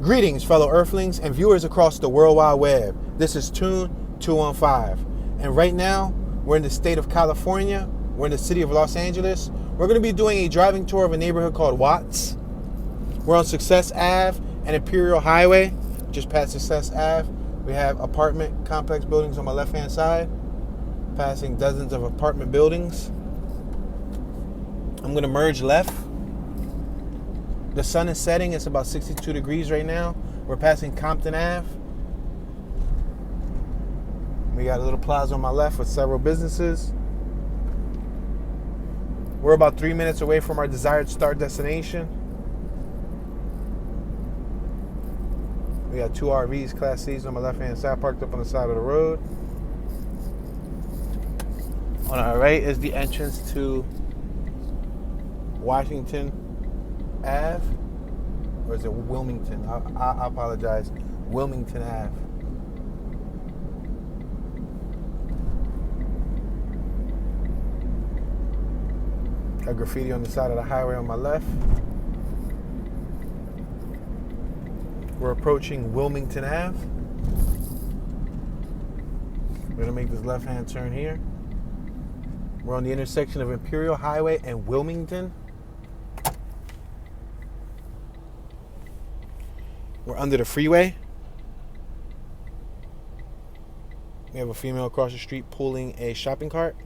Greetings, fellow Earthlings and viewers across the World Wide Web. This is Tune 215. And right now, we're in the state of California. We're in the city of Los Angeles. We're going to be doing a driving tour of a neighborhood called Watts. We're on Success Ave and Imperial Highway, just past Success Ave. We have apartment complex buildings on my left-hand side, passing dozens of apartment buildings. I'm going to merge left. The sun is setting. It's about 62 degrees right now. We're passing Compton Ave. We got a little plaza on my left with several businesses. We're about 3 minutes away from our desired start destination. We got two RVs, Class C's on my left-hand side, parked up on the side of the road. On our right is the entrance to Washington Ave, or is it Wilmington? I apologize. Wilmington Ave. Got graffiti on the side of the highway on my left. We're approaching Wilmington Ave. We're gonna make this left-hand turn here. We're on the intersection of Imperial Highway and Wilmington. We're under the freeway. We have a female across the street pulling a shopping cart.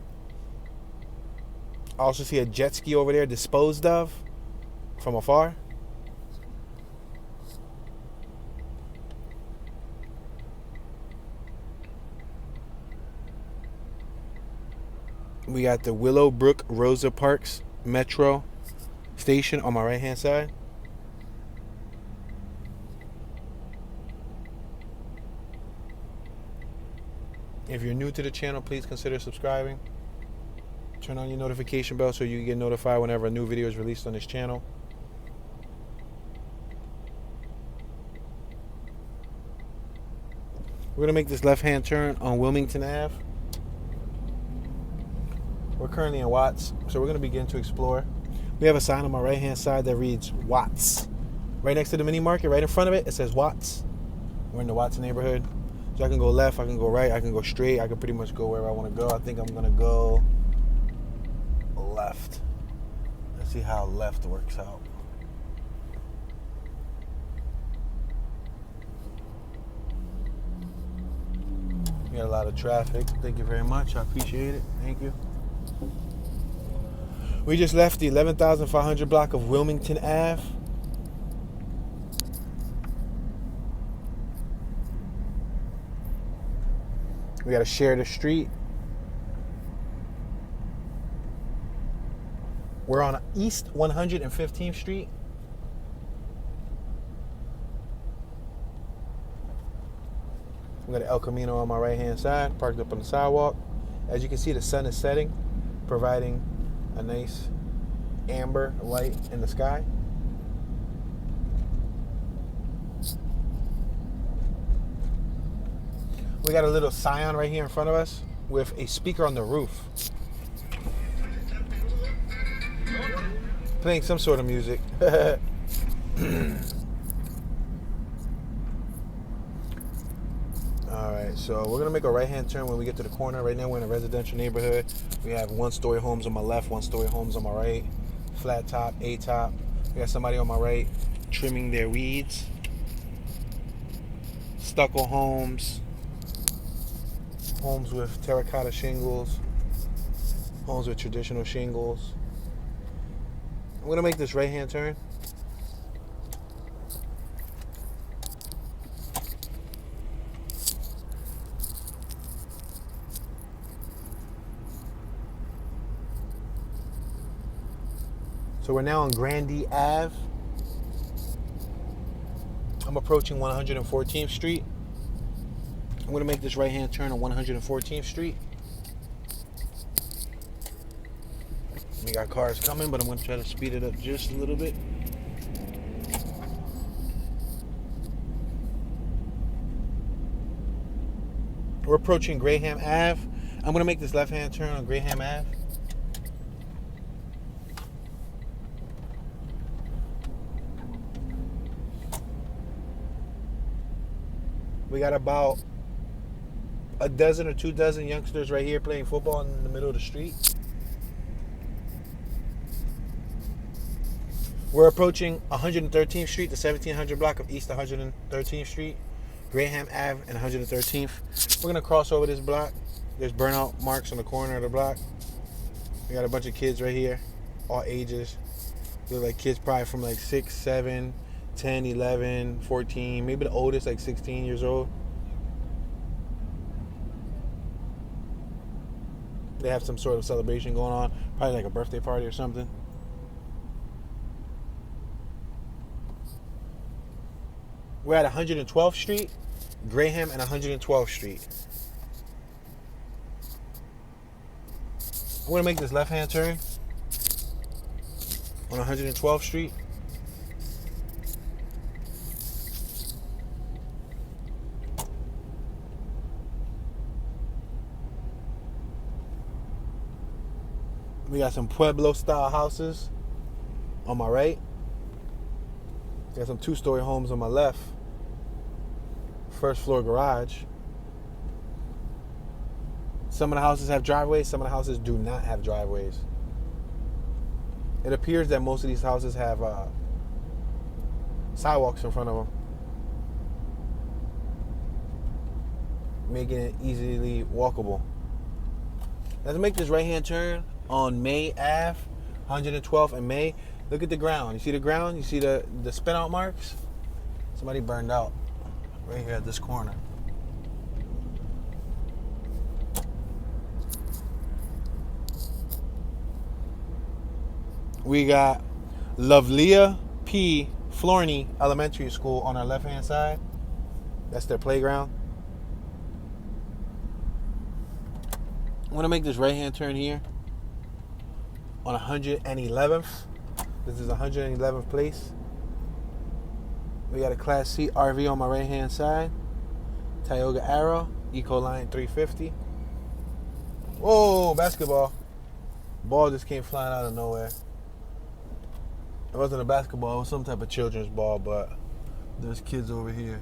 I also see a jet ski over there disposed of from afar. We got the Willowbrook Rosa Parks Metro station on my right-hand side. If you're new to the channel, please consider subscribing. Turn on your notification bell so you get notified whenever a new video is released on this channel. We're going to make this left-hand turn on Wilmington Ave. We're currently in Watts, so we're going to begin to explore. We have a sign on my right-hand side that reads Watts. Right next to the mini market, right in front of it, it says Watts. We're in the Watts neighborhood. So I can go left, I can go right, I can go straight, I can pretty much go wherever I want to go. I think I'm going to go left. Let's see how left works out. We got a lot of traffic. Thank you very much. I appreciate it. Thank you. We just left the 11,500 block of Wilmington Ave. We got to share the street. We're on East 115th Street. We got El Camino on my right-hand side, parked up on the sidewalk. As you can see, the sun is setting, providing a nice amber light in the sky. We got a little Scion right here in front of us with a speaker on the roof, playing some sort of music. Alright, so we're going to make a right-hand turn when we get to the corner. Right now we're in a residential neighborhood. We have one-story homes on my left, one-story homes on my right. Flat top, A-top. We got somebody on my right trimming their weeds. Stucco homes. Homes with terracotta shingles. Homes with traditional shingles. I'm going to make this right-hand turn. So we're now on Grandee Ave. I'm approaching 114th Street. I'm going to make this right-hand turn on 114th Street. We got cars coming, but I'm going to try to speed it up just a little bit. We're approaching Graham Ave. I'm going to make this left-hand turn on Graham Ave. We got about a dozen or 2 dozen youngsters right here playing football in the middle of the street. We're approaching 113th Street, the 1700 block of East 113th Street, Graham Ave and 113th. We're going to cross over this block. There's burnout marks on the corner of the block. We got a bunch of kids right here, all ages. They look like kids probably from like 6, 7, 10, 11, 14, maybe the oldest like 16 years old. They have some sort of celebration going on, probably like a birthday party or something. We're at 112th Street, Graham and 112th Street. I'm going to make this left-hand turn on 112th Street. We got some Pueblo-style houses on my right. Got some 2-story homes on my left. First floor garage. Some of the houses have driveways. Some of the houses do not have driveways. It appears that most of these houses have sidewalks in front of them, making it easily walkable. Let's make this right-hand turn on May Ave, 112th and May. Look at the ground. You see the ground? You see the spin out marks? Somebody burned out right here at this corner. We got Lovelia P. Florney Elementary School on our left-hand side. That's their playground. I'm going to make this right-hand turn here on 111th. This is 111th place. We got a Class C RV on my right-hand side. Tioga Arrow, Ecoline 350. Whoa, basketball. Ball just came flying out of nowhere. It wasn't a basketball, it was some type of children's ball, but there's kids over here.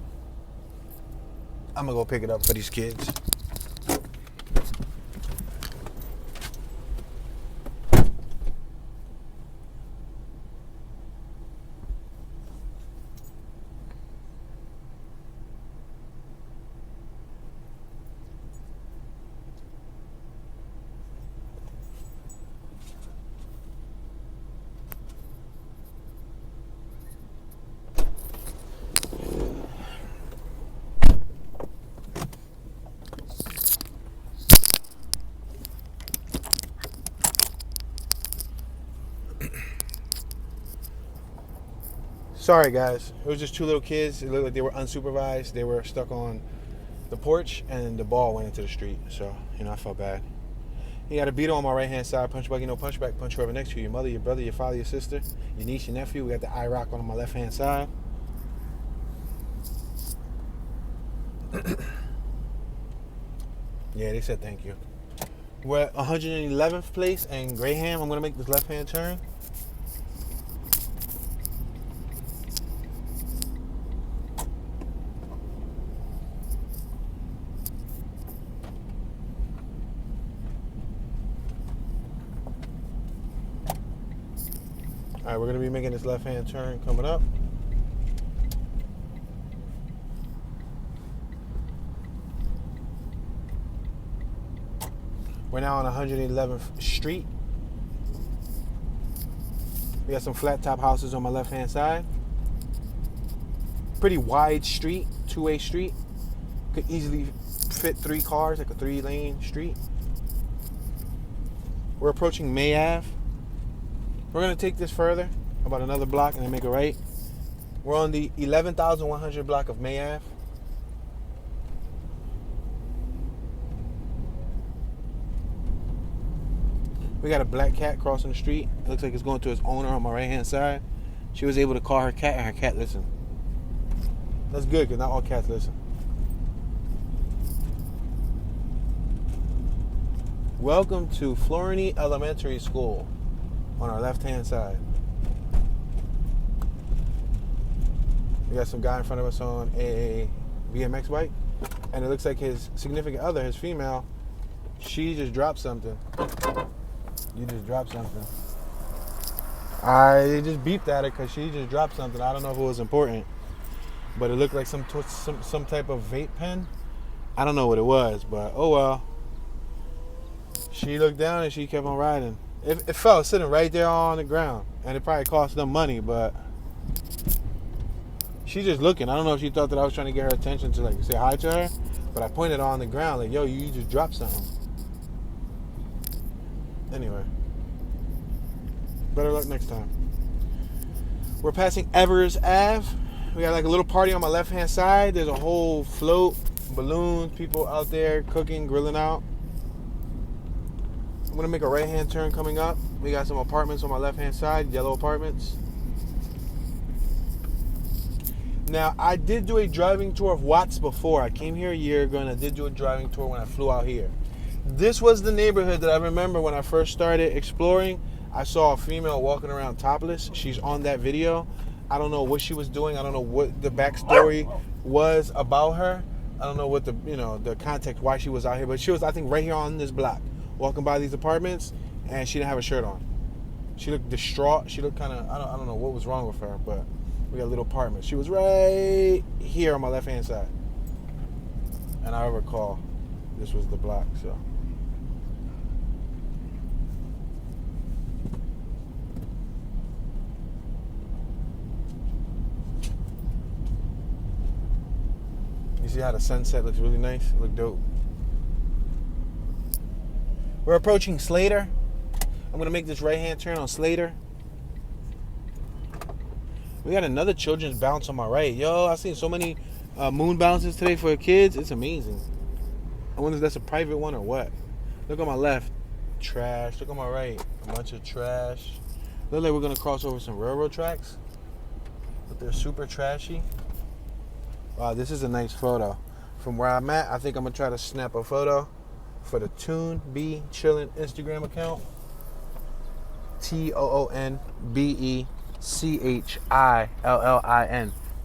I'm gonna go pick it up for these kids. Sorry guys, it was just 2 little kids. It looked like they were unsupervised. They were stuck on the porch and the ball went into the street. So, I felt bad. You got a beetle on my right hand side, punch buggy, no punch back, punch whoever next to you, your mother, your brother, your father, your sister, your niece, your nephew. We got the IROC on my left hand side. Yeah, they said thank you. We're at 111th place and Graham. I'm gonna make this left hand turn. All right, we're going to be making this left-hand turn coming up. We're now on 111th Street. We got some flat top houses on my left-hand side. Pretty wide street, 2-way street. Could easily fit 3 cars, like a 3-lane street. We're approaching May Ave. We're going to take this further, about another block, and then make a right. We're on the 11,100 block of May Ave. We got a black cat crossing the street. It looks like it's going to its owner on my right-hand side. She was able to call her cat, and her cat listened. That's good, because not all cats listen. Welcome to Florney Elementary School on our left-hand side. We got some guy in front of us on a BMX bike, and it looks like his significant other, his female, she just dropped something. You just dropped something. I just beeped at her because she just dropped something. I don't know if it was important, but it looked like some type of vape pen. I don't know what it was, but oh well. She looked down and she kept on riding. It fell sitting right there on the ground, and it probably cost them money, but she just looking. I don't know if she thought that I was trying to get her attention to like say hi to her, but I pointed on the ground like, yo, you just dropped something. Anyway, better luck next time. We're passing Evers Ave. We got like a little party on my left-hand side. There's a whole float, balloons, people out there cooking, grilling out. I'm going to make a right-hand turn coming up. We got some apartments on my left-hand side, yellow apartments. Now, I did do a driving tour of Watts before. I came here a year ago, and I did do a driving tour when I flew out here. This was the neighborhood that I remember when I first started exploring. I saw a female walking around topless. She's on that video. I don't know what she was doing. I don't know what the backstory was about her. I don't know what the context why she was out here, but she was, I think, right here on this block, walking by these apartments, and she didn't have a shirt on. She looked distraught. She looked kind of, I don't know what was wrong with her, but we got a little apartment. She was right here on my left-hand side. And I recall this was the block, so. You see how the sunset looks really nice? It looked dope. We're approaching Slater. I'm going to make this right-hand turn on Slater. We got another children's bounce on my right. Yo, I've seen so many moon bounces today for kids. It's amazing. I wonder if that's a private one or what. Look on my left. Trash. Look on my right. A bunch of trash. Look like we're going to cross over some railroad tracks. But they're super trashy. Wow, this is a nice photo. From where I'm at, I think I'm going to try to snap a photo for the Toon Be Chillin' Instagram account. TOONBECHILLIN.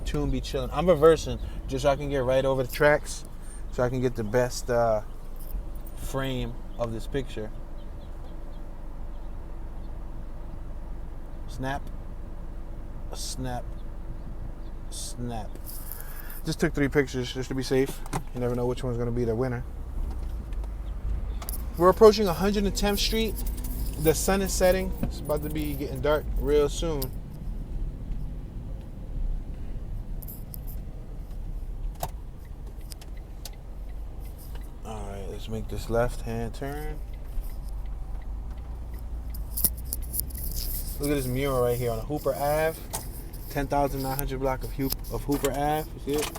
Toon Be Chillin'. I'm reversing just so I can get right over the tracks, so I can get the best frame of this picture. Snap. Snap. Snap. Just took 3 pictures just to be safe. You never know which one's going to be the winner. We're approaching 110th Street. The sun is setting. It's about to be getting dark real soon. Alright, let's make this left-hand turn. Look at this mural right here on Hooper Ave. 10,900 block of Hooper Ave. You see it?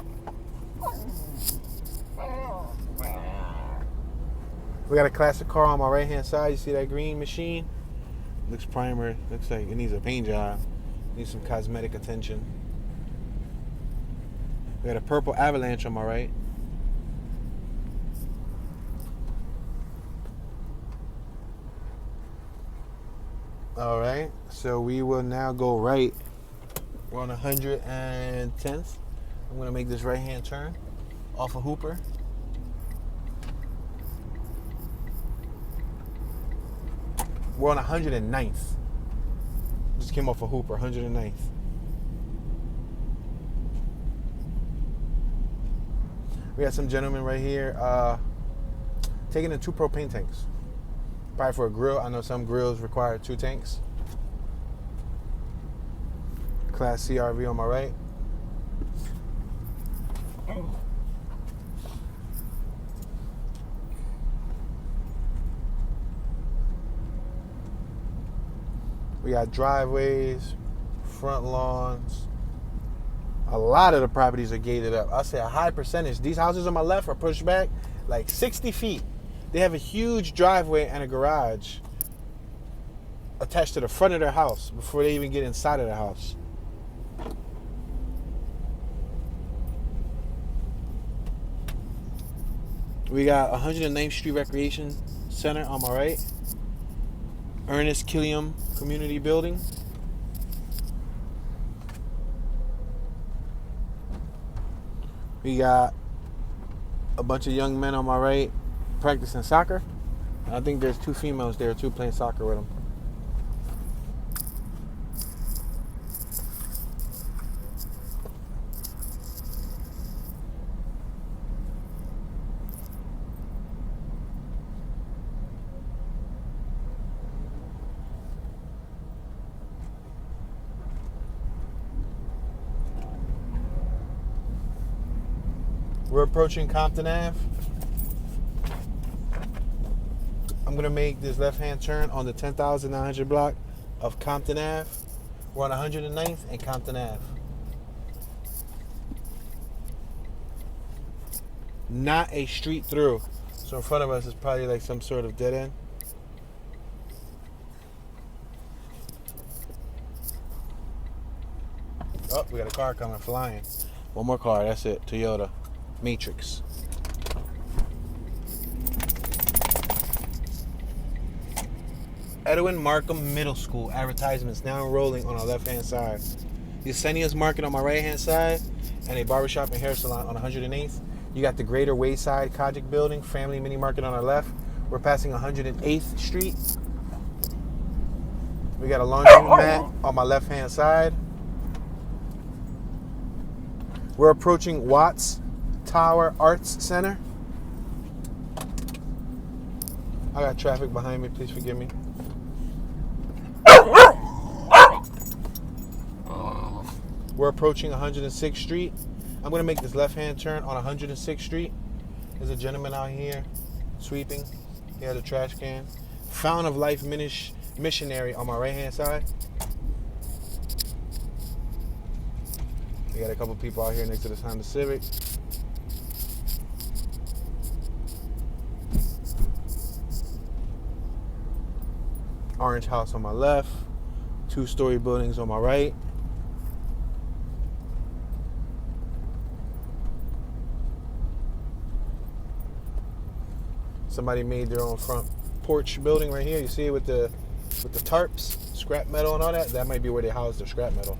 We got a classic car on my right-hand side. You see that green machine? Looks primer. Looks like it needs a paint job. Needs some cosmetic attention. We got a purple Avalanche on my right. All right. So we will now go right. We're on 110th. I'm going to make this right-hand turn off of Hooper. We're on 109th. Just came off of Hooper, 109th. We got some gentlemen right here taking in 2 propane tanks. Probably for a grill. I know some grills require 2 tanks. Class CRV on my right. We got driveways, front lawns. A lot of the properties are gated up. I'll say a high percentage. These houses on my left are pushed back like 60 feet. They have a huge driveway and a garage attached to the front of their house before they even get inside of the house. We got 109th Street Recreation Center on my right. Ernest Killiam Community Building. We got a bunch of young men on my right practicing soccer. I think there's 2 females there too playing soccer with them. We're approaching Compton Ave. I'm going to make this left-hand turn on the 10,900 block of Compton Ave. We're on 109th and Compton Ave. Not a street through. So in front of us is probably like some sort of dead end. Oh, we got a car coming flying. One more car, that's it. Toyota Matrix. Edwin Markham Middle School advertisements now enrolling on our left-hand side. The Yesenia's Market on my right-hand side, and a barbershop and hair salon on 108th. You got the Greater Wayside Kojic Building, Family Mini Market on our left. We're passing 108th Street. We got a laundromat on my left-hand side. We're approaching Watts Tower Arts Center. I got traffic behind me, please forgive me. We're approaching 106th Street. I'm going to make this left-hand turn on 106th Street. There's a gentleman out here sweeping. He has a trash can. Fountain of Life Missionary on my right-hand side. We got a couple people out here next to the Honda Civic. Orange house on my left. 2-story buildings on my right. Somebody made their own front porch building right here. You see it with the tarps, scrap metal and all that? That might be where they house their scrap metal.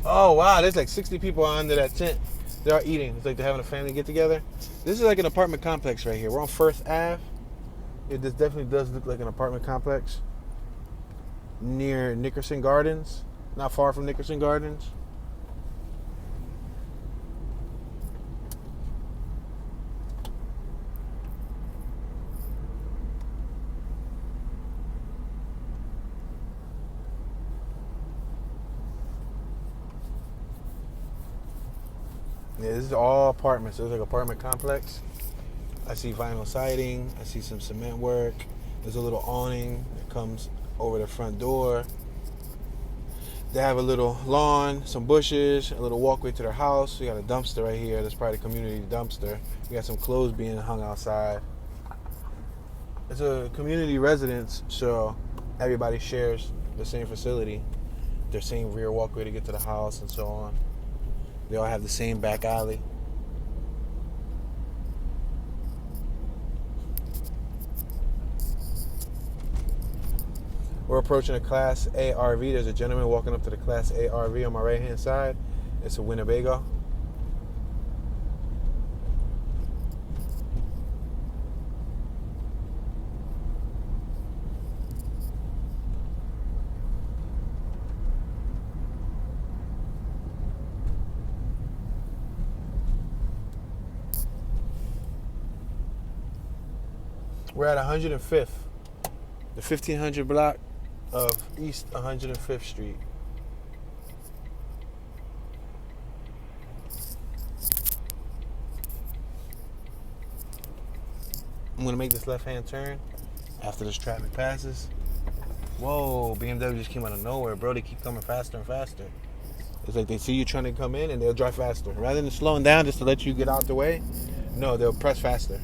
Oh, wow. There's like 60 people under that tent. They're all eating. It's like they're having a family get-together. This is like an apartment complex right here. We're on First Ave. This definitely does look like an apartment complex near Nickerson Gardens. Not far from Nickerson Gardens. Yeah, this is all apartments. It's like an apartment complex. I see vinyl siding. I see some cement work. There's a little awning that comes over the front door. They have a little lawn, some bushes, a little walkway to their house. We got a dumpster right here. That's probably the community dumpster. We got some clothes being hung outside. It's a community residence, so everybody shares the same facility, their same rear walkway to get to the house and so on. They all have the same back alley. We're approaching a Class A RV. There's a gentleman walking up to the Class A RV on my right-hand side. It's a Winnebago. We're at 105th, the 1500 block of East 105th Street. I'm gonna make this left-hand turn after this traffic passes. Whoa, BMW just came out of nowhere, bro. They keep coming faster and faster. It's like they see you trying to come in and they'll drive faster. Rather than slowing down just to let you get out the way, no, they'll press faster.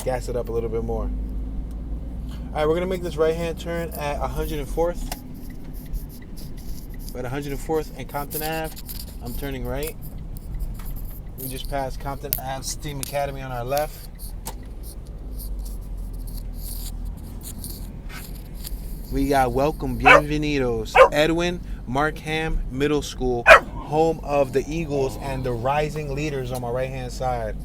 Gas it up a little bit more. All right, we're gonna make this right-hand turn at 104th. We're at 104th and Compton Ave. I'm turning right. We just passed Compton Ave Steam Academy on our left. We got welcome, bienvenidos, Edwin Markham Middle School home of the Eagles and the rising leaders on my right-hand side.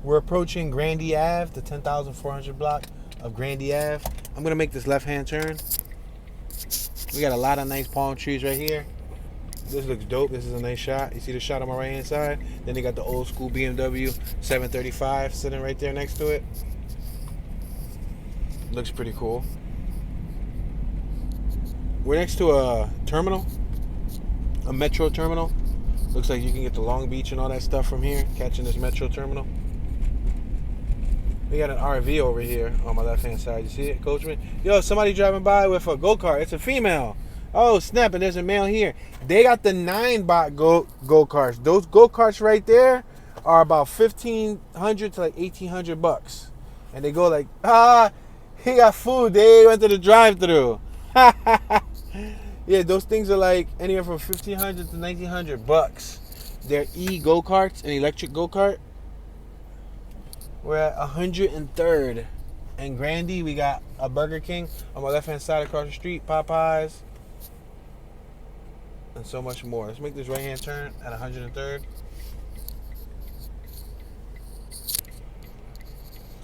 We're approaching Grandy Ave, the 10,400 block of Grandy Ave. I'm going to make this left-hand turn. We got a lot of nice palm trees right here. This looks dope. This is a nice shot. You see the shot on my right-hand side? Then they got the old school BMW 735 sitting right there next to it. Looks pretty cool. We're next to a terminal, a metro terminal. Looks like you can get to Long Beach and all that stuff from here, catching this metro terminal. We got an RV over here on my left-hand side. You see it, Coachman? Yo, somebody driving by with a go-kart. It's a female. Oh, snap, and there's a male here. They got the 9-bot go-karts. Those go-karts right there are about $1,500 to like $1,800. And they go like, he got food. They went to the drive-thru. Yeah, those things are like anywhere from $1,500 to $1,900. They're e-go-karts, an electric go-kart. We're at 103rd and Grandy. We got a Burger King on my left-hand side across the street, Popeyes, and so much more. Let's make this right-hand turn at 103rd.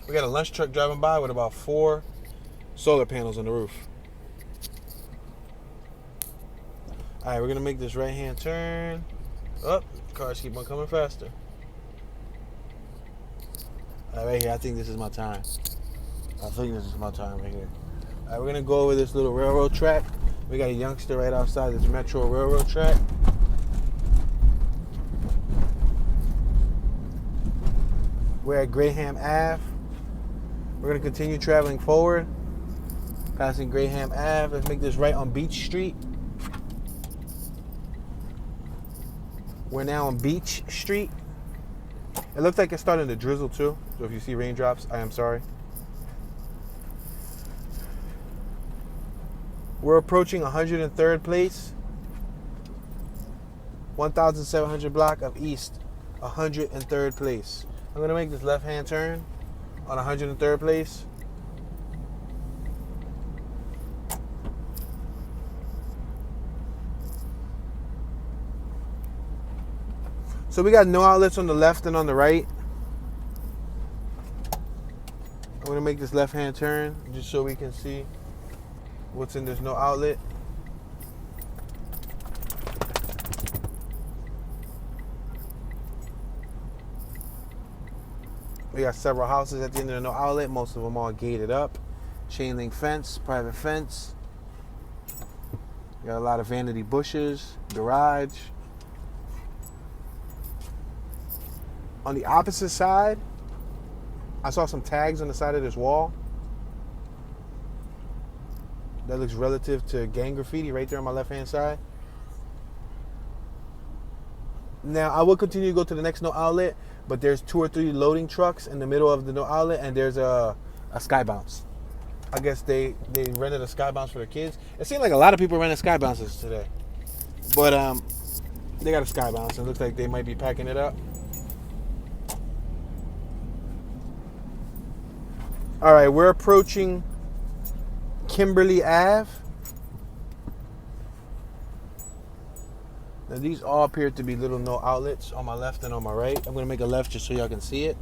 We got a lunch truck driving by with about 4 solar panels on the roof. All right, we're going to make this right-hand turn. Oh, cars keep on coming faster. Right here, I think this is my time. Right here. All right, we're going to go over this little railroad track. We got a youngster right outside this metro railroad track. We're at Graham Ave. We're going to continue traveling forward, passing Graham Ave. Let's make this right on Beach Street. We're now on Beach Street. It looks like it's starting to drizzle too. So if you see raindrops, I am sorry. We're approaching 103rd place. 1,700 block of East. 103rd place. I'm going to make this left-hand turn on 103rd place. So we got no outlets on the left and on the right. I'm going to make this left-hand turn just so we can see what's in this no outlet. We got several houses at the end of the no outlet. Most of them all gated up. Chain link fence, private fence. We got a lot of vanity bushes, garage. On the opposite side, I saw some tags on the side of this wall. That looks relative to gang graffiti right there on my left-hand side. Now, I will continue to go to the next no outlet, but there's 2 or 3 loading trucks in the middle of the no outlet, and there's a sky bounce. I guess they rented a sky bounce for their kids. It seemed like a lot of people rented sky bounces today. But they got a sky bounce, and it looks like they might be packing it up. All right, we're approaching Kimberly Ave. Now these all appear to be little no outlets on my left and on my right. I'm going to make a left just so y'all can see it.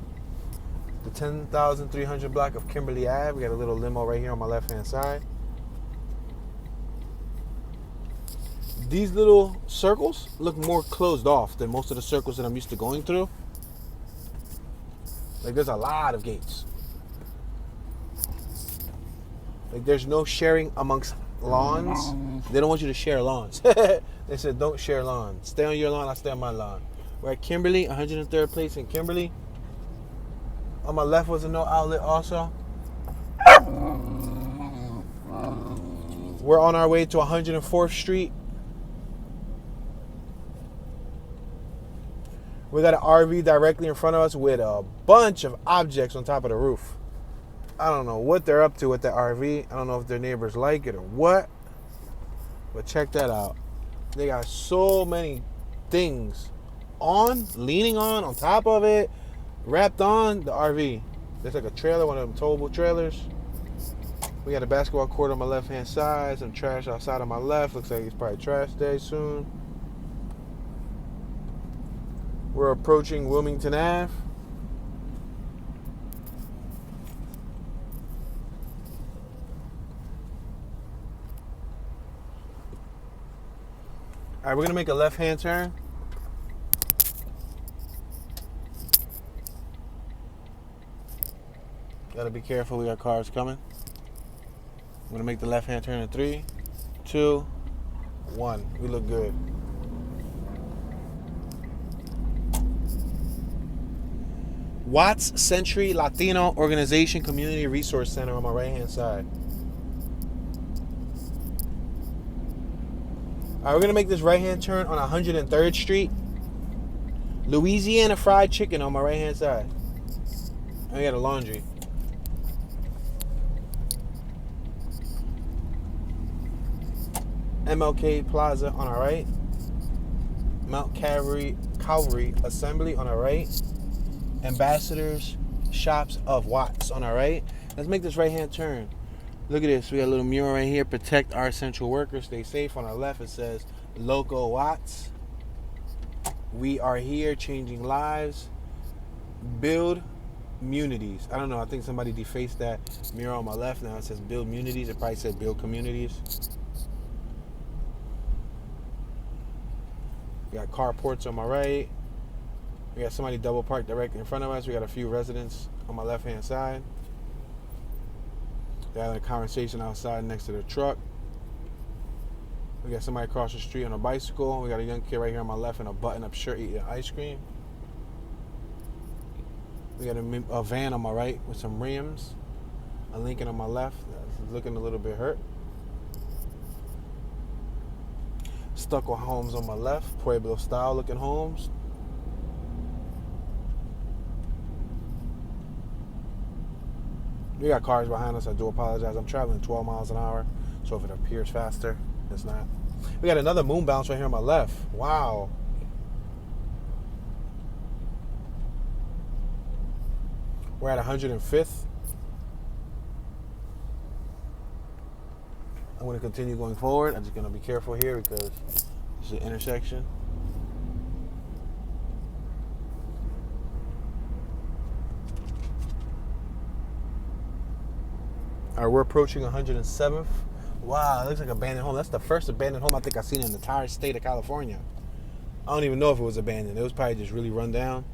The 10,300 block of Kimberly Ave. We got a little limo right here on my left-hand side. These little circles look more closed off than most of the circles that I'm used to going through. Like there's a lot of gates. Like there's no sharing amongst lawns. They don't want you to share lawns. They said don't share lawns. Stay on your lawn, I'll stay on my lawn. We're at Kimberly, 103rd place in Kimberly. On my left was a no outlet also. We're on our way to 104th Street. We got an RV directly in front of us with a bunch of objects on top of the roof. I don't know what they're up to with that RV. I don't know if their neighbors like it or what. But check that out. They got so many things leaning on top of it, wrapped on the RV. There's like a trailer, one of them towable trailers. We got a basketball court on my left-hand side, some trash outside on my left. Looks like it's probably trash day soon. We're approaching Wilmington Ave. All right, we're gonna make a left-hand turn. Gotta be careful, we got cars coming. I'm gonna make the left-hand turn in 3, 2, 1. We look good. Watts Century Latino Organization Community Resource Center on my right-hand side. All right, we're gonna make this right-hand turn on 103rd Street. Louisiana Fried Chicken on my right-hand side. I got a laundry. MLK Plaza on our right. Mount Calvary Assembly on our right. Ambassadors Shops of Watts on our right. Let's make this right-hand turn. Look at this. We got a little mural right here. Protect our essential workers. Stay safe. On our left, it says Loco Watts. We are here changing lives. Build communities. I don't know. I think somebody defaced that mural on my left. Now it says build communities. It probably said build communities. We got carports on my right. We got somebody double parked directly in front of us. We got a few residents on my left-hand side. They're having a conversation outside next to the truck. We got somebody across the street on a bicycle. We got a young kid right here on my left in a button-up shirt eating ice cream. We got a van on my right with some rims. A Lincoln on my left that's looking a little bit hurt. Stucco homes on my left. Pueblo-style looking homes. We got cars behind us. I do apologize. I'm traveling 12 miles an hour, so if it appears faster, it's not. We got another moon bounce right here on my left. Wow. We're at 105th. I'm going to continue going forward. I'm just going to be careful here because it's an intersection. All right, we're approaching 107th. Wow, it looks like an abandoned home. That's the first abandoned home I think I've seen in the entire state of California. I don't even know if it was abandoned. It was probably just really run down.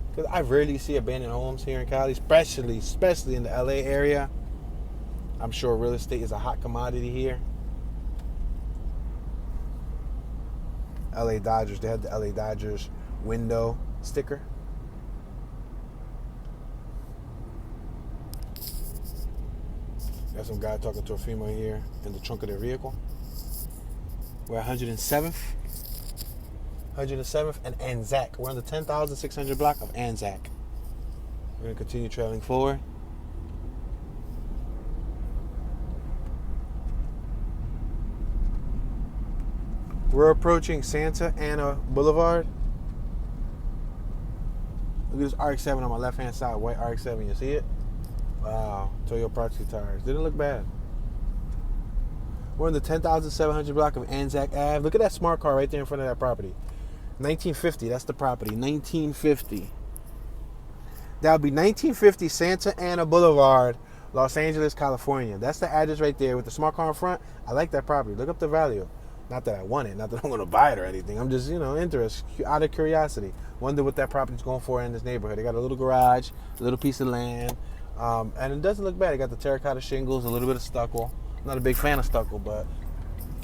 Because I rarely see abandoned homes here in Cali, especially in the LA area. I'm sure real estate is a hot commodity here. LA Dodgers, they had the LA Dodgers window sticker. Got some guy talking to a female here in the trunk of their vehicle. We're 107th. 107th and Anzac. We're on the 10,600 block of Anzac. We're going to continue traveling forward. We're approaching Santa Ana Boulevard. Look at this RX-7 on my left-hand side. White RX-7. You see it? Wow. Toyo Proxy tires. Didn't look bad. We're in the 10,700 block of Anzac Ave. Look at that smart car right there in front of that property. 1950. That's the property. 1950. That would be 1950 Santa Ana Boulevard, Los Angeles, California. That's the address right there with the smart car in front. I like that property. Look up the value. Not that I want it. Not that I'm going to buy it or anything. I'm just, interested, out of curiosity. Wonder what that property's going for in this neighborhood. They got a little garage, a little piece of land. And it doesn't look bad. It got the terracotta shingles, a little bit of stucco. I'm not a big fan of stucco, but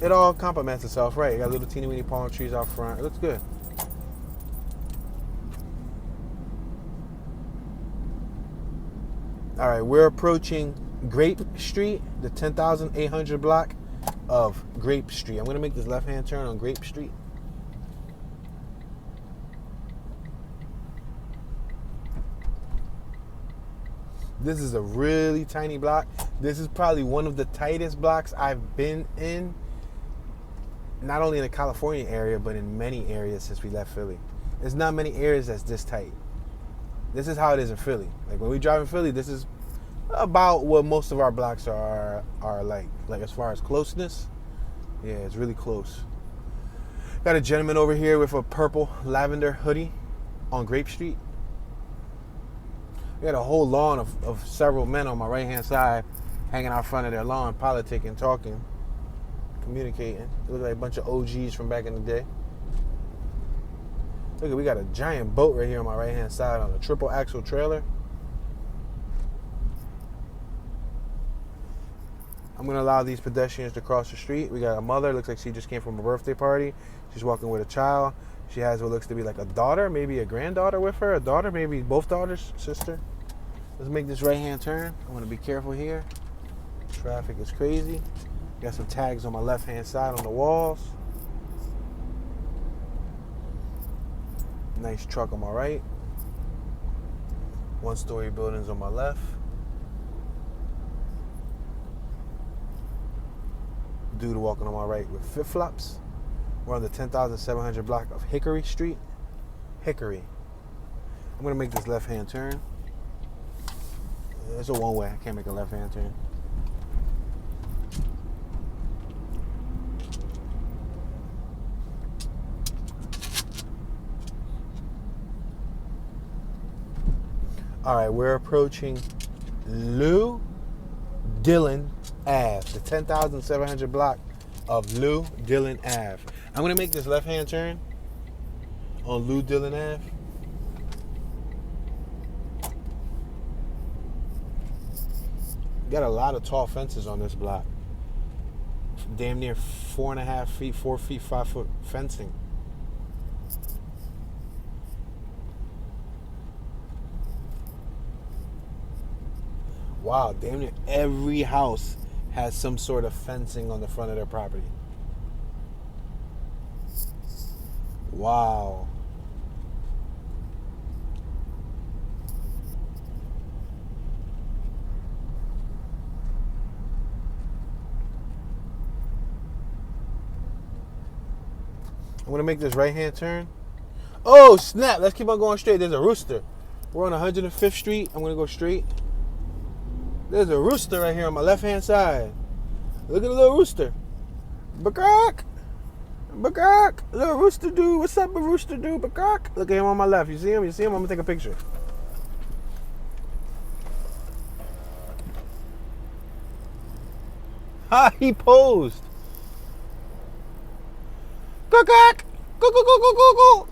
it all complements itself, right? You got little teeny weeny palm trees out front. It looks good. All right, we're approaching Grape Street, the 10,800 block of Grape Street. I'm going to make this left-hand turn on Grape Street. This is a really tiny block. This is probably one of the tightest blocks I've been in, not only in the California area, but in many areas since we left Philly. There's not many areas that's this tight. This is how it is in Philly. Like when we drive in Philly, this is about what most of our blocks are like. Like as far as closeness, yeah, it's really close. Got a gentleman over here with a purple lavender hoodie on Grape Street. We got a whole lawn of several men on my right-hand side hanging out front of their lawn, politicking, talking, communicating. It looks like a bunch of OGs from back in the day. Look, we got a giant boat right here on my right-hand side on a triple axle trailer. I'm going to allow these pedestrians to cross the street. We got a mother. Looks like she just came from a birthday party. She's walking with a child. She has what looks to be like a daughter, maybe a granddaughter with her. A daughter, maybe both daughters, sister. Let's make this right-hand turn. I want to be careful here. Traffic is crazy. Got some tags on my left-hand side on the walls. Nice truck on my right. One-story buildings on my left. Dude walking on my right with flip-flops. We're on the 10,700 block of Hickory Street. Hickory. I'm going to make this left-hand turn. It's a one-way. I can't make a left-hand turn. All right, we're approaching Lou Dillon Ave, the 10,700 block of Lou Dillon Ave. I'm going to make this left-hand turn on Lou Dillon Ave. Got a lot of tall fences on this block. Damn near 4.5 feet, 4 feet, 5 foot fencing. Wow, damn near every house has some sort of fencing on the front of their property. Wow. I'm going to make this right-hand turn. Oh, snap. Let's keep on going straight. There's a rooster. We're on 105th Street. I'm going to go straight. There's a rooster right here on my left-hand side. Look at the little rooster. Bakak. Bakak. Little rooster dude. What's up, rooster dude? Bakak. Look at him on my left. You see him? You see him? I'm going to take a picture. Ha, he posed. Bakak. Go, go, go, go, go, go.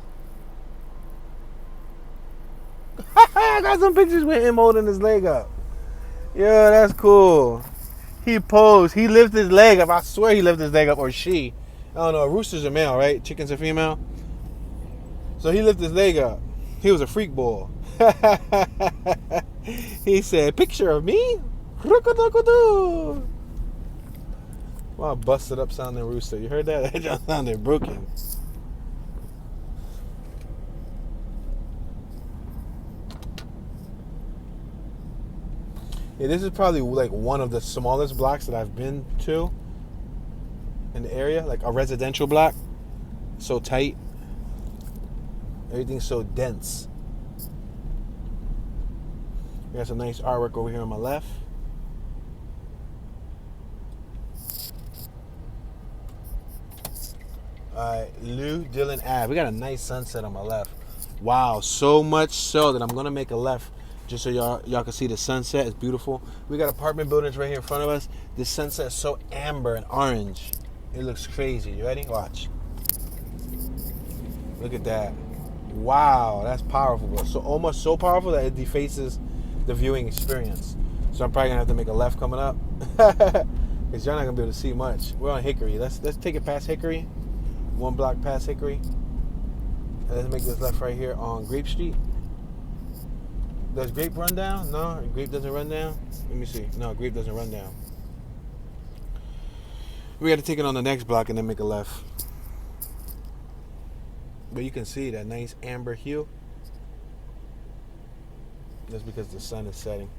I got some pictures with him holding his leg up. Yeah, that's cool. He posed. He lifted his leg up. I swear he lifted his leg up, or she. I don't know. Roosters are male, right? Chickens are female. So he lifted his leg up. He was a freak bull. He said, "Picture of me? Wow, busted up sounding rooster. You heard that? That just sounded broken. Yeah, this is probably like one of the smallest blocks that I've been to in the area, like a residential block. So tight. Everything's so dense. We got some nice artwork over here on my left. Alright, Lou Dillon Ave. We got a nice sunset on my left. Wow, so much so that I'm going to make a left just so y'all can see the sunset. It's beautiful. We got apartment buildings right here in front of us. This sunset is so amber and orange. It looks crazy. You ready? Watch. Look at that. Wow, that's powerful. So almost so powerful that it defaces the viewing experience. So I'm probably going to have to make a left coming up. Because you're not going to be able to see much. We're on Hickory. Let's take it past Hickory. One block past Hickory. And let's make this left right here on Grape Street. Does Grape run down? No, Grape doesn't run down. Let me see. No, Grape doesn't run down. We got to take it on the next block and then make a left. But you can see that nice amber hue. That's because the sun is setting.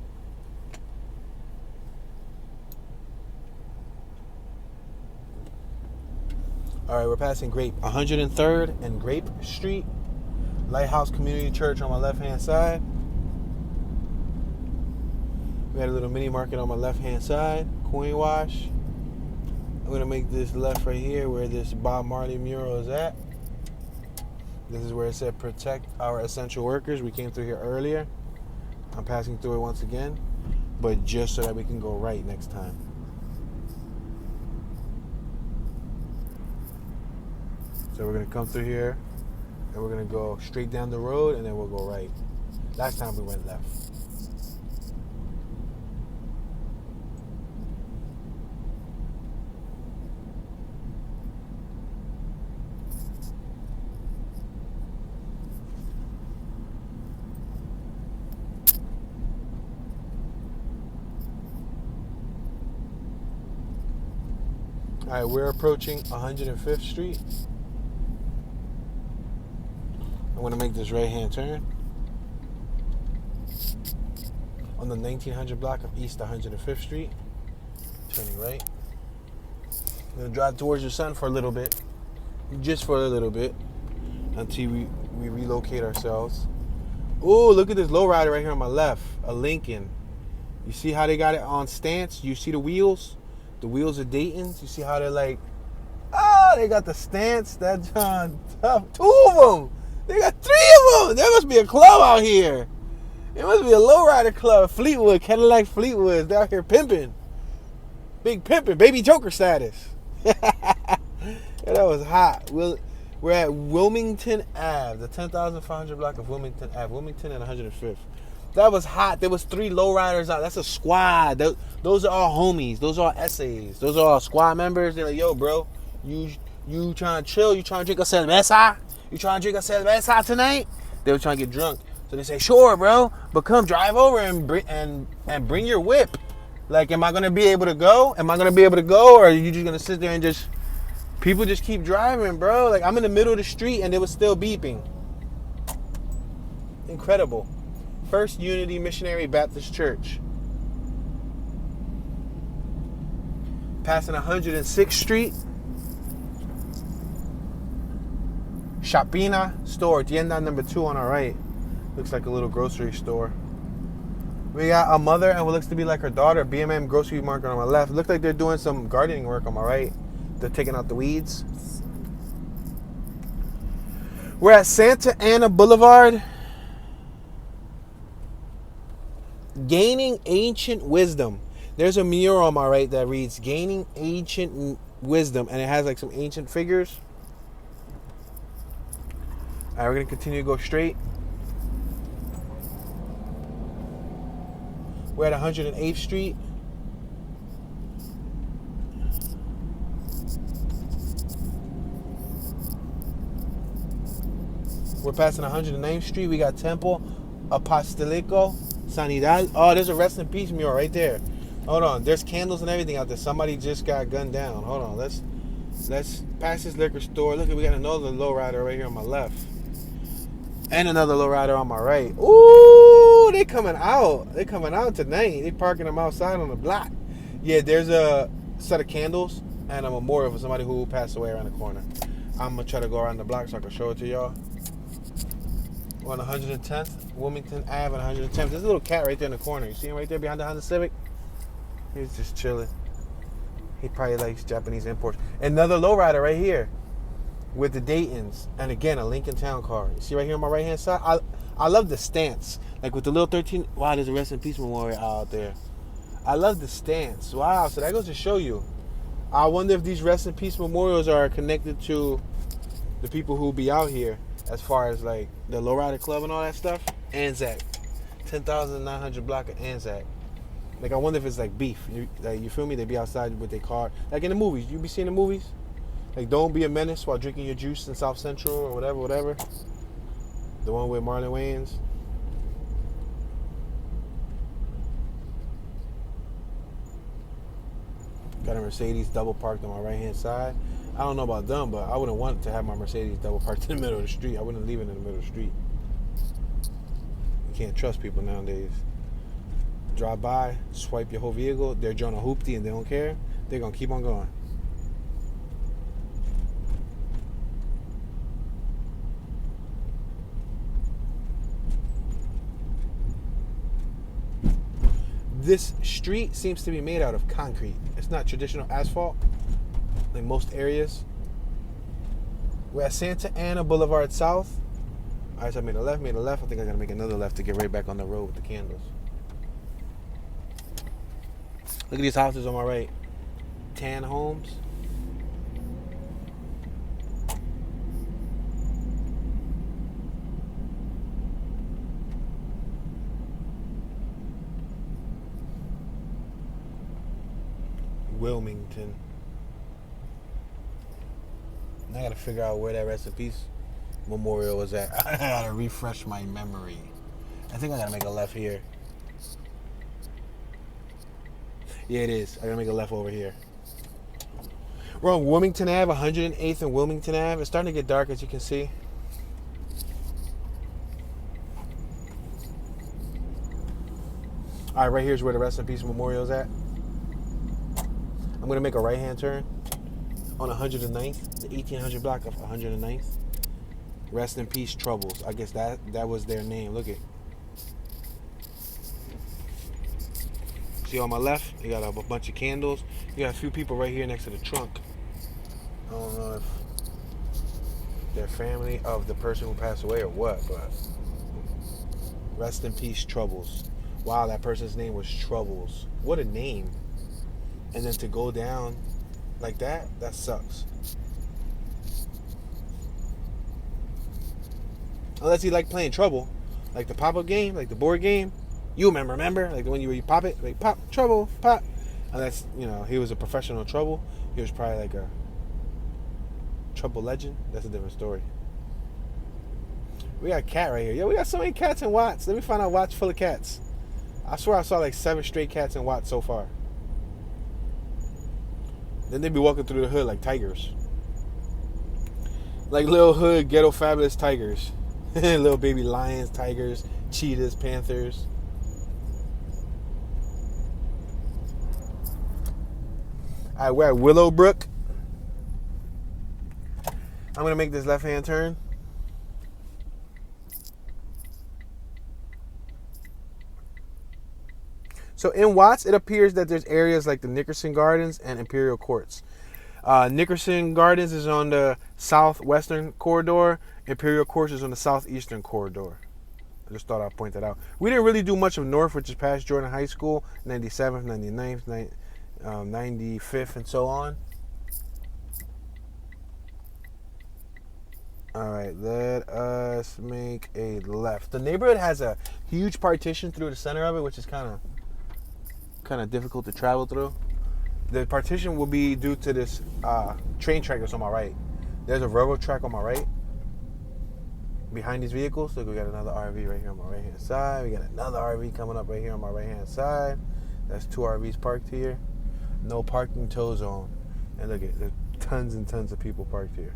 All right, we're passing Grape 103rd and Grape Street. Lighthouse Community Church on my left-hand side. We had a little mini market on my left-hand side. Coin wash. I'm going to make this left right here where this Bob Marley mural is at. This is where it said protect our essential workers. We came through here earlier. I'm passing through it once again, but just so that we can go right next time. So we're going to come through here, and we're going to go straight down the road, and then we'll go right. Last time we went left. All right, we're approaching 105th Street. I'm going to make this right-hand turn on the 1900 block of East 105th Street. Turning right. I'm going to drive towards your son for a little bit. Just for a little bit. Until we relocate ourselves. Ooh, look at this lowrider right here on my left. A Lincoln. You see how they got it on stance? You see the wheels? The wheels are Dayton's. You see how they're like, they got the stance. That John tough. 2 of them. They got 3 of them. There must be a club out here. It must be a lowrider club. Fleetwood, Cadillac Fleetwood. They're out here pimping. Big pimping. Baby Joker status. Yeah, that was hot. We're at Wilmington Ave, the 10,500 block of Wilmington Ave. Wilmington and 105th. That was hot. There was 3 lowriders out. That's a squad. Those are all homies. Those are all essays. Those are all squad members. They're like, yo, bro, you trying to chill? You trying to drink a cerveza? You trying to drink a cerveza tonight? They were trying to get drunk. So they say, sure, bro, but come drive over and bring your whip. Like, am I going to be able to go? Am I going to be able to go? Or are you just going to sit there and just... People just keep driving, bro. Like, I'm in the middle of the street and it was still beeping. Incredible. First Unity Missionary Baptist Church. Passing 106th Street. Shopina store, tienda number 2 on our right. Looks like a little grocery store. We got a mother and what looks to be like her daughter, BMM grocery market on my left. Looks like they're doing some gardening work on my right. They're taking out the weeds. We're at Santa Ana Boulevard. Gaining Ancient Wisdom. There's a mural on my right that reads Gaining Ancient Wisdom, and it has like some ancient figures. All right, we're going to continue to go straight. We're at 108th Street. We're passing 109th Street. We got Temple Apostolico Sanidad. Oh, there's a rest in peace mural right there. Hold on. There's candles and everything out there. Somebody just got gunned down. Hold on. Let's pass this liquor store. Look, we got another lowrider right here on my left. And another lowrider on my right. Ooh, they coming out. They coming out tonight. They parking them outside on the block. Yeah, there's a set of candles and a memorial for somebody who passed away around the corner. I'm going to try to go around the block so I can show it to y'all. We're on 110th, Wilmington Ave and 110th. There's a little cat right there in the corner. You see him right there behind the Honda Civic? He's just chilling. He probably likes Japanese imports. Another lowrider right here with the Daytons. And again, a Lincoln Town car. You see right here on my right-hand side? I love the stance. Like with the little 13... Wow, there's a rest in peace memorial out there. I love the stance. Wow, so that goes to show you. I wonder if these rest in peace memorials are connected to the people who be out here. As far as like the Lowrider Club and all that stuff. Anzac. 10,900 block of Anzac. Like I wonder if it's like beef. You feel me? They be outside with their car. Like in the movies. You be seeing the movies? Like Don't Be a Menace while drinking your juice in South Central or whatever. The one with Marlon Wayans. Got a Mercedes double parked on my right hand side. I don't know about them, but I wouldn't want to have my Mercedes double parked in the middle of the street. I wouldn't leave it in the middle of the street. You can't trust people nowadays. Drive by, swipe your whole vehicle. They're Jonah Hoopty and they don't care. They're going to keep on going. This street seems to be made out of concrete. It's not traditional asphalt in most areas. We're at Santa Ana Boulevard South. All right, so I made a left. I think I gotta make another left to get right back on the road with the candles. Look at these houses on my right. Tan homes. Wilmington. I gotta figure out where that rest in peace memorial was at. I gotta refresh my memory. I think I gotta make a left here. Yeah, it is. I gotta make a left over here. We're on Wilmington Ave, 108th and Wilmington Ave. It's starting to get dark, as you can see. All right, right here's where the rest in peace memorial is at. I'm gonna make a right-hand turn on 109th, the 1800 block of 109th. Rest in peace, Troubles. I guess that was their name. Look at. See on my left, you got a bunch of candles. You got a few people right here next to the trunk. I don't know if they're family of the person who passed away or what, but rest in peace, Troubles. Wow, that person's name was Troubles. What a name. And then to go down like that sucks. Unless you like playing Trouble, like the pop-up game, like the board game. You remember? Like when you pop it, like pop, Trouble, pop. Unless, he was a professional Trouble. He was probably like a Trouble legend. That's a different story. We got a cat right here. Yo, we got so many cats in Watts. Let me find out Watts full of cats. I swear I saw like 7 straight cats in Watts so far. Then they be walking through the hood like tigers. Like little hood, ghetto fabulous tigers. Little baby lions, tigers, cheetahs, panthers. All right, we're at Willowbrook. I'm going to make this left-hand turn. So in Watts, it appears that there's areas like the Nickerson Gardens and Imperial Courts. Nickerson Gardens is on the southwestern corridor. Imperial Courts is on the southeastern corridor. I just thought I'd point that out. We didn't really do much of North, which is past Jordan High School, 97th, 99th, 95th, and so on. All right, let us make a left. The neighborhood has a huge partition through the center of it, which is kind of difficult to travel through. The partition will be due to this train track that's on my right. There's a railroad track on my right. Behind these vehicles, look, we got another RV right here on my right-hand side. We got another RV coming up right here on my right-hand side. That's 2 RVs parked here. No parking tow zone. And look at, there's tons and tons of people parked here.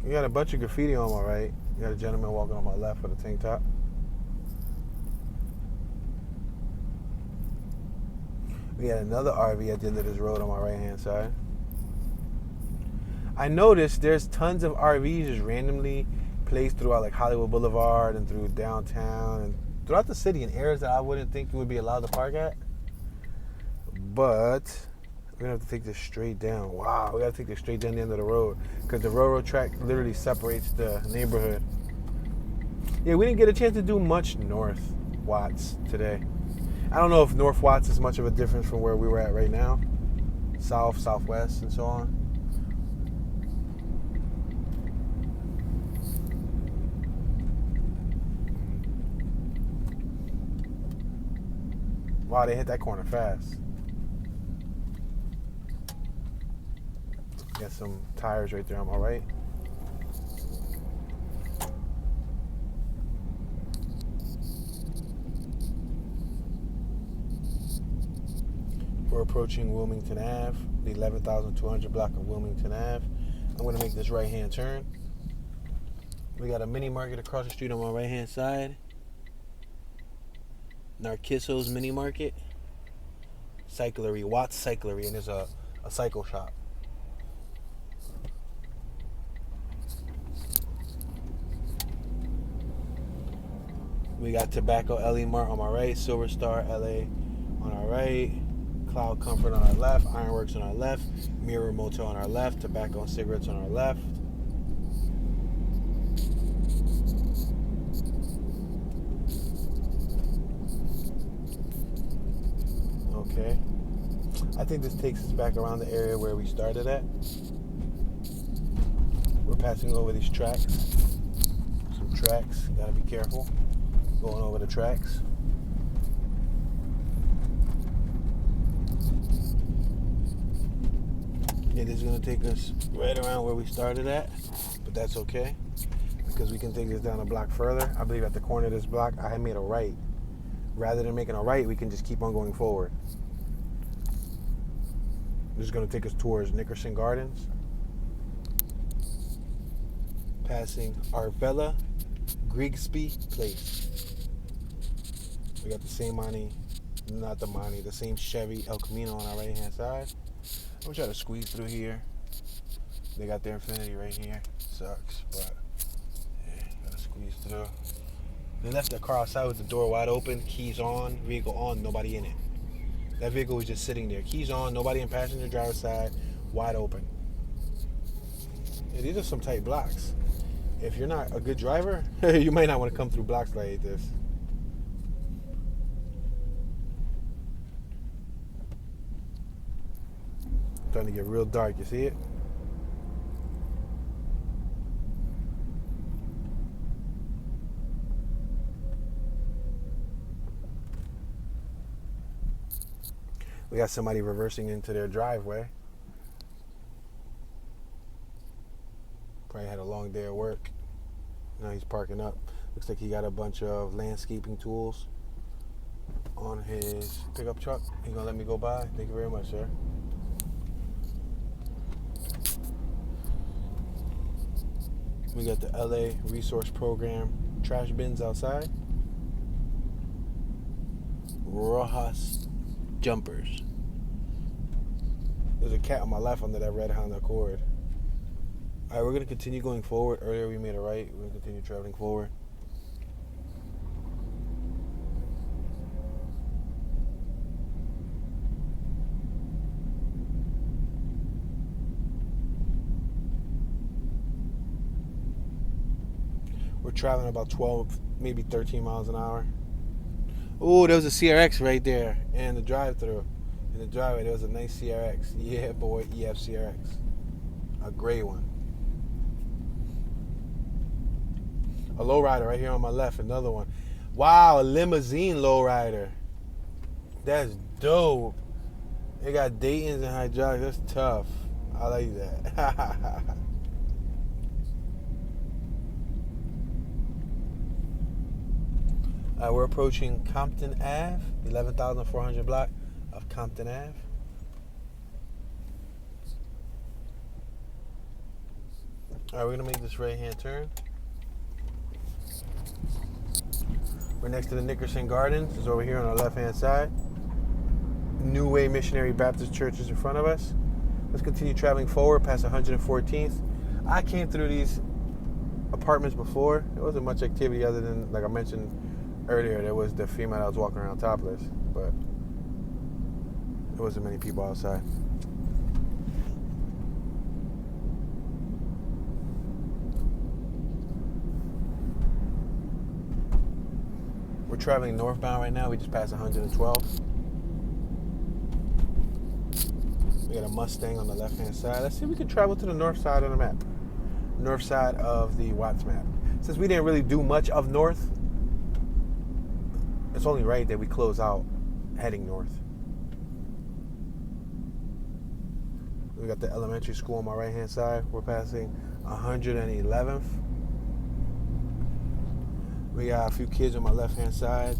We got a bunch of graffiti on my right. We got a gentleman walking on my left with a tank top. We got another RV at the end of this road on my right-hand side. I noticed there's tons of RVs just randomly placed throughout like Hollywood Boulevard and through downtown and throughout the city in areas that I wouldn't think you would be allowed to park at. But we're going to have to take this straight down. Wow, we got to take this straight down the end of the road because the railroad track literally separates the neighborhood. Yeah, we didn't get a chance to do much North Watts today. I don't know if North Watts is much of a difference from where we were at right now. South, Southwest, and so on. Wow, they hit that corner fast. Got some tires right there on my right. We're approaching Wilmington Ave, the 11,200 block of Wilmington Ave. I'm going to make this right-hand turn. We got a mini market across the street on my right-hand side. Narcisso's Mini Market. Cyclery, Watts Cyclery, and there's a cycle shop. We got Tobacco LE Mart on my right, Silver Star LA on our right, Cloud Comfort on our left, Ironworks on our left, Mirror Motel on our left, Tobacco and Cigarettes on our left. Okay. I think this takes us back around the area where we started at. We're passing over these tracks. Some tracks. Gotta be careful going over the tracks. It is going to take us right around where we started at, but that's okay because we can take this down a block further. I believe at the corner of this block, I had made a right. Rather than making a right, we can just keep on going forward. This is going to take us towards Nickerson Gardens, passing Arbella Grigsby Place. We got the same the same Chevy El Camino on our right hand side. I'm gonna try to squeeze through here. They got their Infinity right here. Sucks, but yeah, gotta squeeze through. They left the car outside with the door wide open, keys on, vehicle on, nobody in it. That vehicle was just sitting there. Keys on, nobody in passenger driver's side, wide open. Yeah, these are some tight blocks. If you're not a good driver, you might not want to come through blocks like this. Starting to get real dark, you see it? We got somebody reversing into their driveway. Probably had a long day at work. Now he's parking up. Looks like he got a bunch of landscaping tools on his pickup truck. He's gonna let me go by. Thank you very much, sir. We got the LA Resource Program trash bins outside. Rojas jumpers. There's a cat on my left under that red Honda Accord. Alright, we're going to continue going forward. Earlier we made a right. We're going to continue traveling forward. We're traveling about 12, maybe 13 miles an hour. Oh, there was a CRX right there in the drive-thru. In the driveway, there was a nice CRX. Yeah, boy, EF CRX. A gray one. A lowrider right here on my left, another one. Wow, a limousine lowrider. That's dope. They got Dayton's and hydraulics. That's tough. I like that. We're approaching Compton Ave, 11,400 block of Compton Ave. All right, we're gonna make this right-hand turn. We're next to the Nickerson Gardens. It's over here on our left-hand side. New Way Missionary Baptist Church is in front of us. Let's continue traveling forward past 114th. I came through these apartments before. There wasn't much activity other than, like I mentioned earlier, there was the female that was walking around topless, but there wasn't many people outside. We're traveling northbound right now. We just passed 112. We got a Mustang on the left-hand side. Let's see if we can travel to the north side of the map. North side of the Watts map. Since we didn't really do much of north, it's only right that we close out heading north. We got the elementary school on my right-hand side. We're passing 111th. We got a few kids on my left-hand side.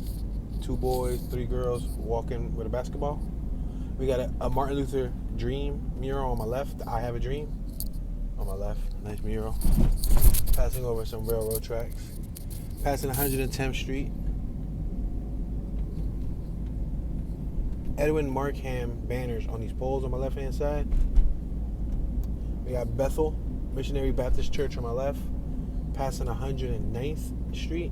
2 boys, 3 girls walking with a basketball. We got a Martin Luther Dream mural on my left. I Have a Dream on my left. Nice mural. Passing over some railroad tracks. Passing 110th Street. Edwin Markham banners on these poles on my left-hand side. We got Bethel Missionary Baptist Church on my left. Passing 109th Street.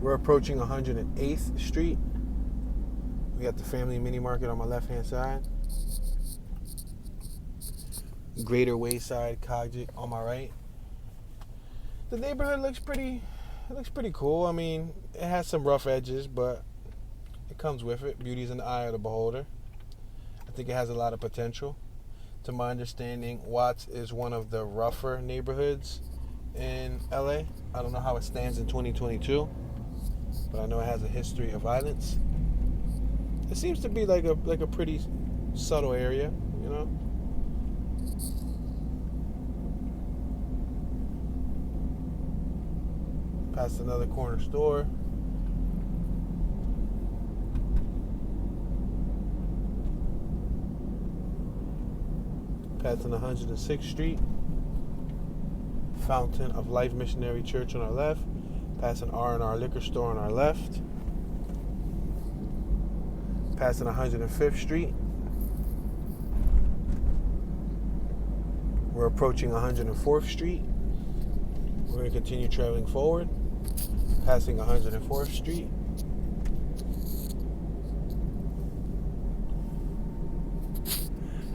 We're approaching 108th Street. We got the Family Mini Market on my left-hand side. Greater Wayside Cogdic on my right. The neighborhood looks pretty cool. I mean, it has some rough edges, but it comes with it. Beauty's in the eye of the beholder. I think it has a lot of potential. To my understanding, Watts is one of the rougher neighborhoods in LA. I don't know how it stands in 2022, but I know it has a history of violence. It seems to be like a pretty subtle area, you know. Past another corner store. Passing 106th Street. Fountain of Life Missionary Church on our left. Passing R&R Liquor Store on our left. Passing 105th Street. We're approaching 104th Street. We're going to continue traveling forward. Passing 104th Street.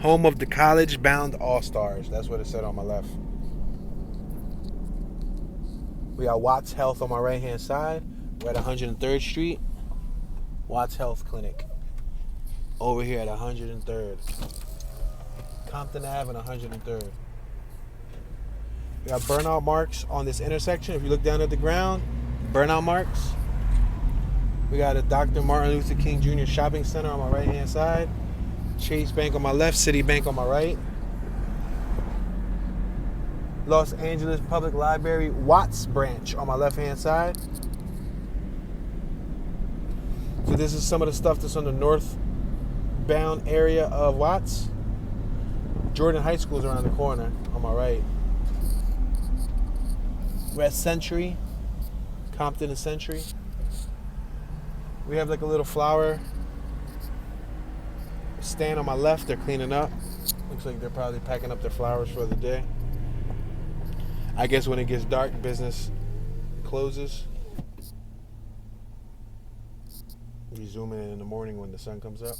Home of the college-bound All-Stars. That's what it said on my left. We got Watts Health on my right-hand side. We're at 103rd Street. Watts Health Clinic. Over here at 103rd. Compton Ave and 103rd. We got burnout marks on this intersection. If you look down at the ground, burnout marks. We got a Dr. Martin Luther King Jr. shopping center on my right-hand side. Chase Bank on my left, Citibank on my right. Los Angeles Public Library Watts branch on my left-hand side. So this is some of the stuff that's on the northbound area of Watts. Jordan High School is around the corner on my right. We're at Century, Compton and Century. We have like a little flower stand on my left. They're cleaning up. Looks like they're probably packing up their flowers for the day. I guess when it gets dark, business closes. We zoom in the morning when the sun comes up.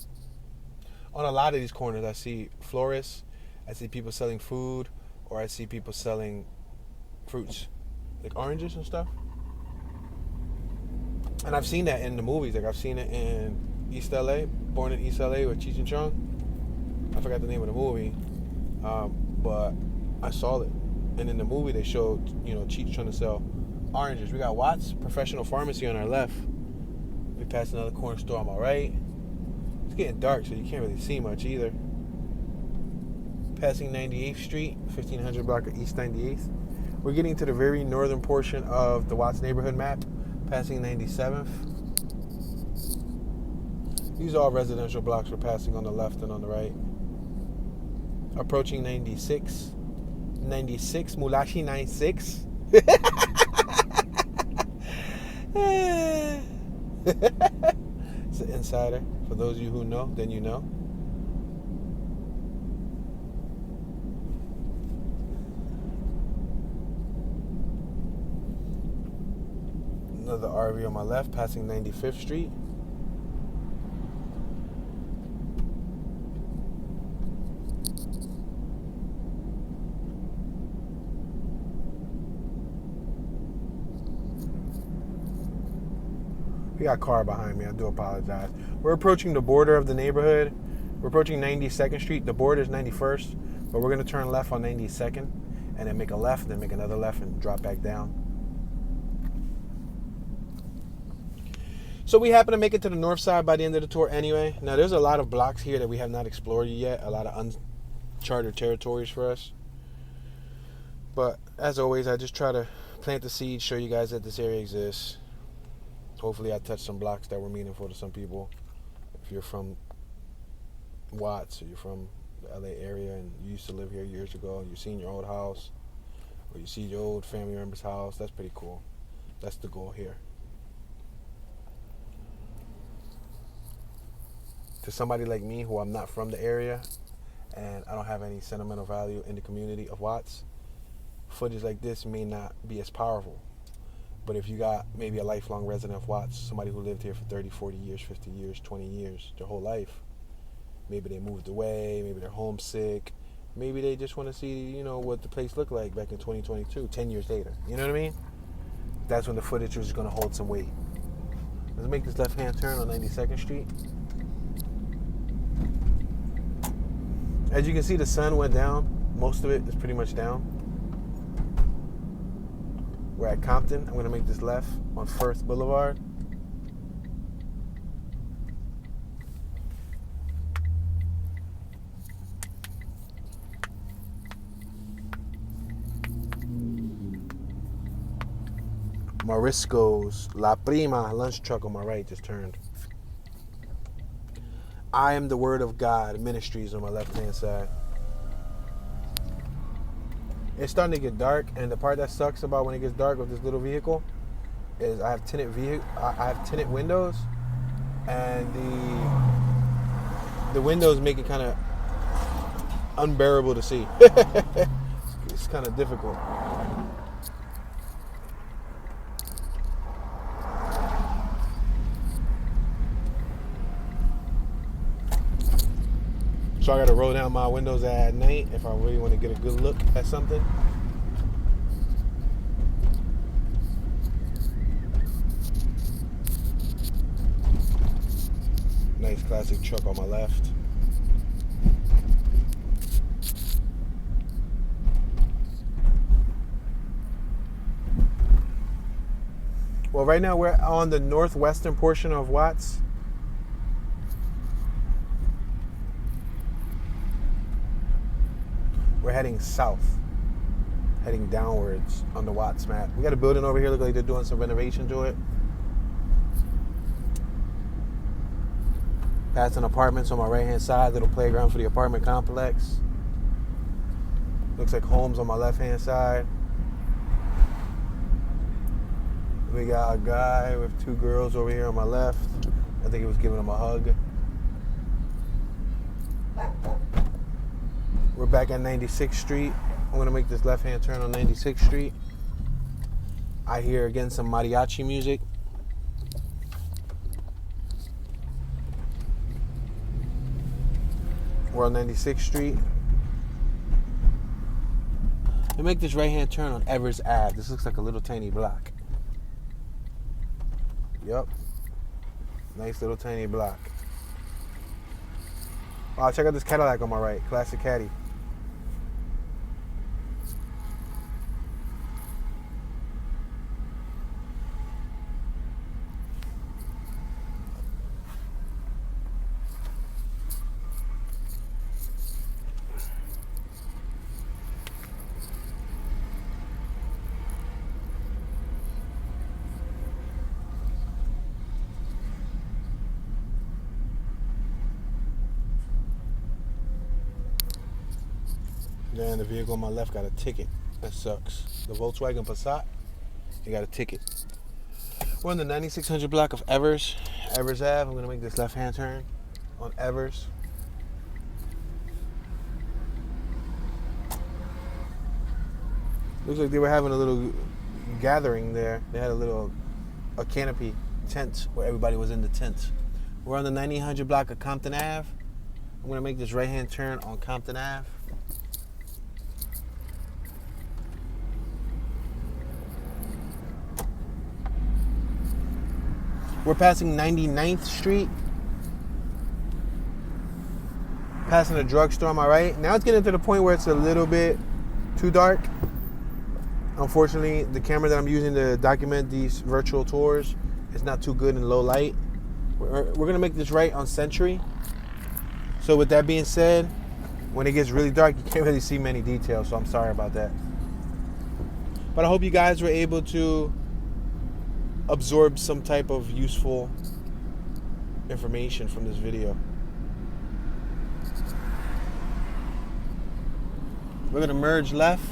On a lot of these corners, I see florists, I see people selling food, or I see people selling fruits, like oranges and stuff. And I've seen that in the movies. Like I've seen it in East LA, Born in East LA with Cheech and Chong. I forgot the name of the movie, but I saw it. And in the movie, they showed, Cheech trying to sell oranges. We got Watts Professional Pharmacy on our left. We passed another corner store on my right. It's getting dark, so you can't really see much either. Passing 98th Street, 1500 block of East 98th. We're getting to the very northern portion of the Watts neighborhood map. Passing 97th. These are all residential blocks we're passing on the left and on the right. Approaching 96. 96, Mulashi 96. It's an insider. For those of you who know, then you know. Another RV on my left, passing 95th Street. We got a car behind me. I do apologize. We're approaching the border of the neighborhood. We're approaching 92nd Street. The border is 91st, but we're going to turn left on 92nd and then make a left, then make another left and drop back down. So we happen to make it to the north side by the end of the tour anyway. Now, there's a lot of blocks here that we have not explored yet. A lot of uncharted territories for us. But as always, I just try to plant the seed, show you guys that this area exists. Hopefully I touched some blocks that were meaningful to some people. If you're from Watts or you're from the LA area and you used to live here years ago and you've seen your old house or you see your old family member's house, that's pretty cool. That's the goal here. To somebody like me who I'm not from the area and I don't have any sentimental value in the community of Watts, footage like this may not be as powerful. But if you got maybe a lifelong resident of Watts, somebody who lived here for 30, 40 years, 50 years, 20 years, their whole life, maybe they moved away, maybe they're homesick, maybe they just want to see, what the place looked like back in 2022, 10 years later. You know what I mean? That's when the footage is going to hold some weight. Let's make this left-hand turn on 92nd Street. As you can see, the sun went down. Most of it is pretty much down. We're at Compton. I'm going to make this left on First Boulevard. Morisco's La Prima lunch truck on my right just turned. I Am the Word of God Ministries on my left-hand side. It's starting to get dark, and the part that sucks about when it gets dark with this little vehicle is I have tinted windows, and the windows make it kind of unbearable to see. It's kind of difficult. So I got to roll down my windows at night if I really want to get a good look at something. Nice classic truck on my left. Well, right now we're on the northwestern portion of Watts. We're heading south, heading downwards on the Watts map. We got a building over here, look like they're doing some renovation to it. Passing apartments on my right-hand side, little playground for the apartment complex. Looks like homes on my left-hand side. We got a guy with two girls over here on my left. I think he was giving them a hug. We're back at 96th Street. I'm going to make this left-hand turn on 96th Street. I hear, again, some mariachi music. We're on 96th Street. We make this right-hand turn on Evers Ave. This looks like a little tiny block. Yup. Nice little tiny block. Oh, check out this Cadillac on my right. Classic Caddy. Then the vehicle on my left got a ticket. That sucks. The Volkswagen Passat, it got a ticket. We're on the 9600 block of Evers Ave. I'm going to make this left-hand turn on Evers. Looks like they were having a little gathering there. They had a canopy tent where everybody was in the tent. We're on the 1900 block of Compton Ave. I'm going to make this right-hand turn on Compton Ave. We're passing 99th Street. Passing a drugstore on my right. Now it's getting to the point where it's a little bit too dark. Unfortunately, the camera that I'm using to document these virtual tours is not too good in low light. We're going to make this right on Century. So with that being said, when it gets really dark, you can't really see many details, so I'm sorry about that. But I hope you guys were able to absorb some type of useful information from this video. We're going to merge left